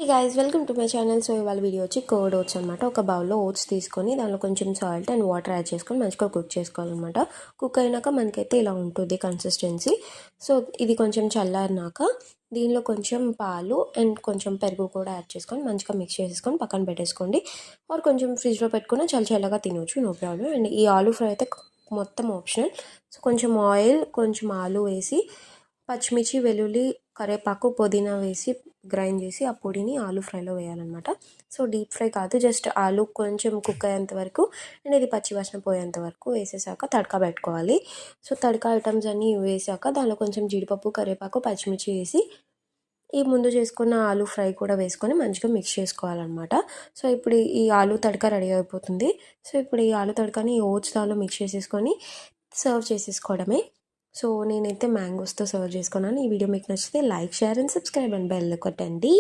Hey guys, welcome to my channel. So ఇవాళ video వచ్చి curd oats అనమాట. ఒక బౌల్లో ఓట్స్ తీసుకొని దానిలో కొంచెం సాల్ట్ అండ్ వాటర్ యాడ్ చేసుకొని మంచిగా కుక్ చేసుకోవాలన్నమాట. కుక్ అయినాక మనకైతే ఇలా ఉంటుంది కన్సిస్టెన్సీ. సో ఇది కొంచెం చల్లారినాక దీనిలో కొంచెం పాలు అండ్ కొంచెం పెరుగు కూడా యాడ్ చేసుకొని మంచిగా మిక్స్ చేసేసుకొని పక్కన పెట్టేసుకోండి. ఆర్ కొంచెం ఫ్రిడ్జ్లో పెట్టుకుని చల్లగా తినవచ్చు, నో ప్రాబ్లం. అండ్ ఈ ఆలూ ఫ్రై అయితే మొత్తం ఆప్షనల్. సో కొంచెం ఆయిల్, కొంచెం ఆలు వేసి పచ్చిమిర్చి, వెల్లుల్లి, కరివేపాకు, పుదీనా వేసి గ్రైండ్ చేసి ఆ పొడిని ఆలూ ఫ్రైలో వేయాలన్నమాట. సో డీప్ ఫ్రై కాదు, జస్ట్ ఆలూ కొంచెం కుక్ అయ్యేంత వరకు అండ్ ఇది పచ్చివాసన పోయేంత వరకు వేసేసాక తడకా పెట్టుకోవాలి. సో తడకా ఐటమ్స్ అన్నీ వేసాక దానిలో కొంచెం జీడిపప్పు, కరివేపాకు, పచ్చిమిర్చి వేసి ఈ ముందు చేసుకున్న ఆలూ ఫ్రై కూడా వేసుకొని మంచిగా మిక్స్ చేసుకోవాలన్నమాట. సో ఇప్పుడు ఈ ఆలూ తడక రెడీ అయిపోతుంది. సో ఇప్పుడు ఈ ఆలూ తడకని ఓట్స్ దానిలో మిక్స్ చేసేసుకొని సర్వ్ చేసేసుకోవడమే. సో నేనైతే మ్యాంగోస్తో సర్వ్ చేసుకున్నాను. ఈ వీడియో మీకు నచ్చితే like, share and subscribe and bell కొట్టండి.